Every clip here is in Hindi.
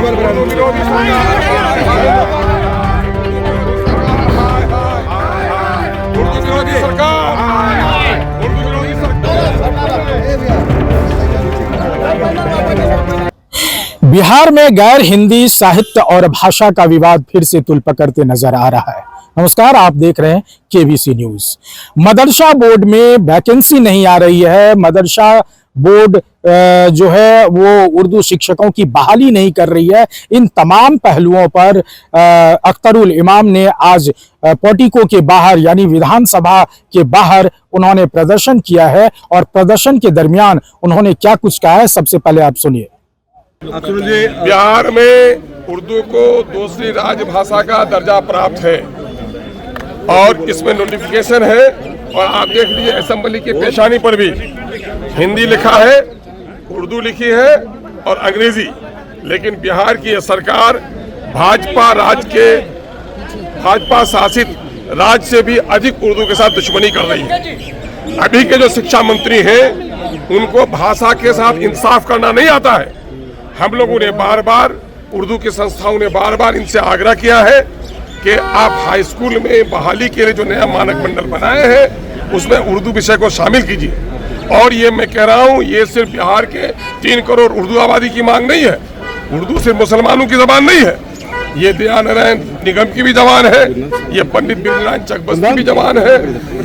बिहार में गैर हिंदी साहित्य और भाषा का विवाद फिर से तुल पकड़ते नजर आ रहा है। नमस्कार, आप देख रहे हैं केबीसी न्यूज। मदरसा बोर्ड में वैकेंसी नहीं आ रही है। मदरसा बोर्ड जो है वो उर्दू शिक्षकों की बहाली नहीं कर रही है। इन तमाम पहलुओं पर अख्तरुल इमाम ने आज पोर्टिको के बाहर यानी विधानसभा के बाहर उन्होंने प्रदर्शन किया है और प्रदर्शन के दरमियान उन्होंने क्या कुछ कहा है, सबसे पहले आप सुनिए। बिहार में उर्दू को दूसरी राजभाषा का दर्जा प्राप्त है और इसमें नोटिफिकेशन है और आप देख लीजिए असेंबली की पेशानी पर भी हिंदी लिखा है, उर्दू लिखी है और अंग्रेजी। लेकिन बिहार की यह सरकार भाजपा शासित राज्य से भी अधिक उर्दू के साथ दुश्मनी कर रही है। अभी के जो शिक्षा मंत्री हैं उनको भाषा के साथ इंसाफ करना नहीं आता है। हम लोगों ने बार बार उर्दू की संस्थाओं ने बार बार इनसे आग्रह किया है कि आप हाई स्कूल में बहाली के लिए जो नया मानक मंडल बनाए हैं उसमें उर्दू विषय को शामिल कीजिए। और ये मैं कह रहा हूँ, ये सिर्फ बिहार के 3 करोड़ उर्दू आबादी की मांग नहीं है। उर्दू सिर्फ मुसलमानों की जबान नहीं है, ये दयानारायण निगम की भी जबान है, ये पंडित बिरनारायण चकबस्ती की भी जबान है,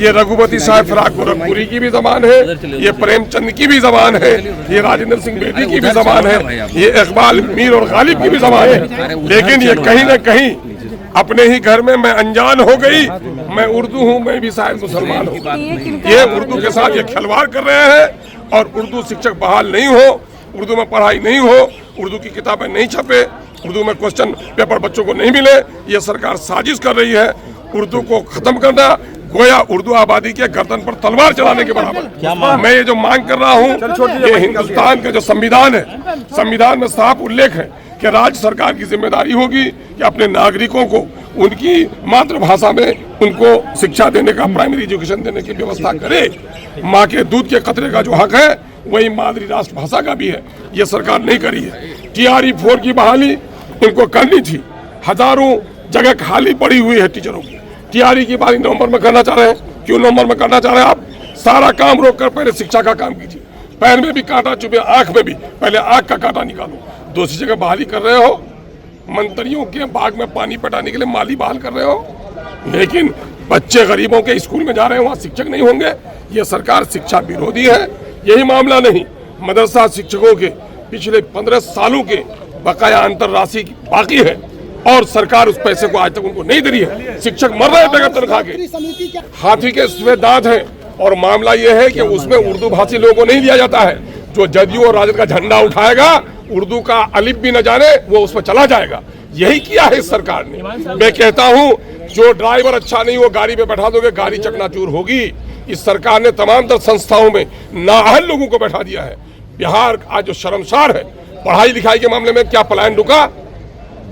ये रघुपति साहब फराक गोरखपुरी की भी जबान है, ये प्रेमचंद की भी जबान है, ये राजेंद्र सिंह बेदी की भी जबान है, ये इकबाल मीर और गालिब की भी जबान है। लेकिन ये कहीं न कहीं अपने ही घर में मैं अनजान हो गई, मैं उर्दू हूँ, मैं भी शायद मुसलमान हूँ। ये उर्दू के साथ ये खिलवाड़ कर रहे हैं और उर्दू शिक्षक बहाल नहीं हो, उर्दू में पढ़ाई नहीं हो, उर्दू की किताबें नहीं छपे, उर्दू में क्वेश्चन पेपर बच्चों को नहीं मिले, ये सरकार साजिश कर रही है उर्दू को खत्म करना, गोया उर्दू आबादी के गर्दन पर तलवार चलाने के बराबर। मैं ये जो मांग कर रहा हूँ, ये हिंदुस्तान का जो संविधान है, संविधान में साफ उल्लेख है कि राज्य सरकार की जिम्मेदारी होगी कि अपने नागरिकों को उनकी मातृभाषा में उनको शिक्षा देने का, प्राइमरी एजुकेशन देने की व्यवस्था करे। माँ के दूध के कतरे का जो हक है वही मादरी राष्ट्रभाषा का भी है, ये सरकार नहीं करी है। TRE 4 की बहाली इनको करनी थी, हजारों जगह खाली पड़ी हुई है टीचरों की। TRE की बहाली नवंबर में करना चाह रहे हैं। क्यों नवंबर में करना चाह रहे हैं आप? सारा काम रोक कर पहले शिक्षा का काम कीजिए। पैर में भी कांटा चुभे, आंख में भी, पहले आंख का कांटा निकालो। दूसरी जगह बहाली कर रहे हो, मंत्रियों के बाग में पानी पटाने के लिए माली बहाल कर रहे हो, लेकिन बच्चे गरीबों के स्कूल में जा रहे हैं, वहाँ शिक्षक नहीं होंगे। ये सरकार शिक्षा विरोधी है। यही मामला नहीं, मदरसा शिक्षकों के पिछले 15 सालों के बकाया अंतर राशि बाकी है और सरकार उस पैसे को आज तक उनको नहीं दे रही है। शिक्षक मर रहे हैं बगैर तनख्वाह के। हाथी के सफेद दांत हैं और मामला यह है कि उसमें उर्दू भाषी लोगों को नहीं दिया जाता है। जो जदयू और राजद का झंडा उठाएगा, उर्दू का अलिफ भी न जाने, वो उसमें चला जाएगा। यही किया है इस सरकार ने। मैं कहता हूँ, जो ड्राइवर अच्छा नहीं वो गाड़ी पे बैठा दोगे, गाड़ी चकनाचूर होगी। इस सरकार ने तमाम तर संस्थाओं में नाअहल लोगों को बैठा दिया है। बिहार आज जो शर्मसार है, पढ़ाई लिखाई के मामले में क्या पलायन रुका?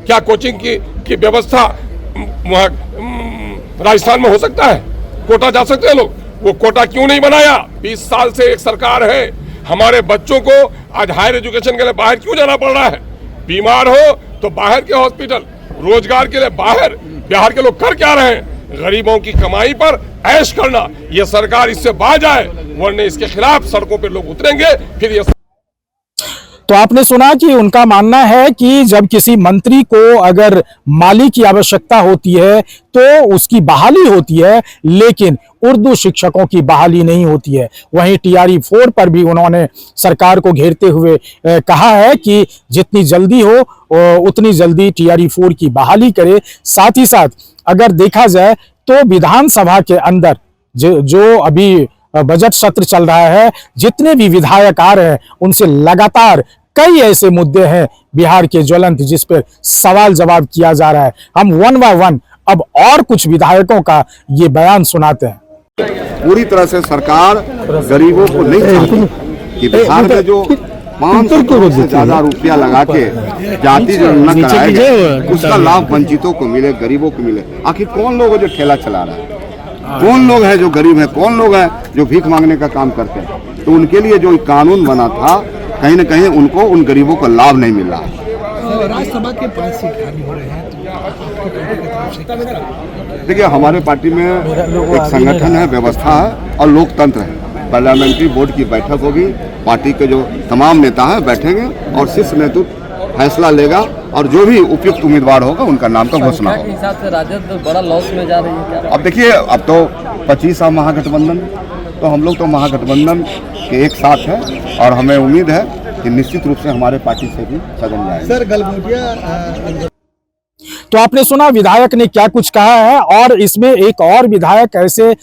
क्या कोचिंग की व्यवस्था वहाँ राजस्थान में हो सकता है? कोटा जा सकते हैं लोग, वो कोटा क्यों नहीं बनाया? 20 साल से एक सरकार है। हमारे बच्चों को आज हायर एजुकेशन के लिए बाहर क्यों जाना पड़ रहा है? बीमार हो तो बाहर के हॉस्पिटल, रोजगार के लिए बाहर। बिहार के लोग कर क्या रहे हैं? गरीबों की कमाई पर ऐश करना। ये सरकार इससे बाज आए, वरना इसके खिलाफ सड़कों पर लोग उतरेंगे। फिर ये तो आपने सुना कि उनका मानना है कि जब किसी मंत्री को अगर माली की आवश्यकता होती है तो उसकी बहाली होती है, लेकिन उर्दू शिक्षकों की बहाली नहीं होती है। वहीं TRE 4 पर भी उन्होंने सरकार को घेरते हुए कहा है कि जितनी जल्दी हो उतनी जल्दी TRE 4 की बहाली करे। साथ ही साथ अगर देखा जाए तो विधानसभा के अंदर जो अभी बजट सत्र चल रहा है, जितने भी विधायक आ रहे हैं उनसे लगातार कई ऐसे मुद्दे हैं बिहार के ज्वलंत, जिस पर सवाल जवाब किया जा रहा है। हम 1 by 1 अब और कुछ विधायकों का ये बयान सुनाते हैं। पूरी तरह से सरकार गरीबों को नहीं चाहती कि बिहार में जो 500 करोड़ से ज्यादा रुपया लगा के जाति जनगणना कराया गया, उसका लाभ वंचितों को मिले, गरीबों को मिले। आखिर कौन लोग जो ठेला चला रहा है, कौन लोग हैं जो गरीब हैं, कौन लोग हैं जो भीख मांगने का काम करते हैं? तो उनके लिए जो कानून बना था, कहीं न कहीं उनको, उन गरीबों को लाभ नहीं मिल रहा है। राज्यसभा के 5 सीट खाली हो रहे हैं, तो आपकी पार्टी की तरफ से किस तरह? देखिए, हमारे पार्टी में एक संगठन है, व्यवस्था है और लोकतंत्र है। पार्लियामेंट्री बोर्ड की बैठक होगी, पार्टी के जो तमाम नेता हैं बैठेंगे और शीर्ष नेतृत्व फैसला लेगा और जो भी उपयुक्त उम्मीदवार होगा उनका नाम का घोषणा के होगा। हिसाब से राजद बड़ा लॉस में जा रही है क्या? अब देखिए, अब तो 25 महागठबंधन, तो हम लोग तो महागठबंधन के एक साथ हैं और हमें उम्मीद है कि निश्चित रूप से हमारे पार्टी से भी सदन जाएंगे। सर, गलगोटिया तो आपने सुना विधायक ने क्या कुछ कहा है। और इसमें एक और विधायक ऐसे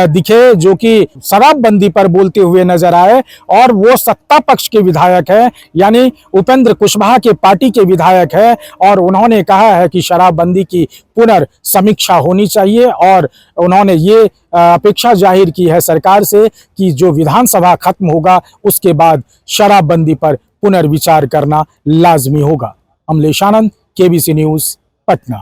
दिखे जो कि शराबबंदी पर बोलते हुए नजर आए, और वो सत्ता पक्ष के विधायक हैं, यानी उपेंद्र कुशवाहा के पार्टी के विधायक है। और उन्होंने कहा है कि शराबबंदी की पुनर्समीक्षा होनी चाहिए, और उन्होंने ये अपेक्षा जाहिर की है सरकार से कि जो विधानसभा खत्म होगा उसके बाद शराबबंदी पर पुनर्विचार करना लाजमी होगा। अमलेश आनंद, केबीसी न्यूज, पटना।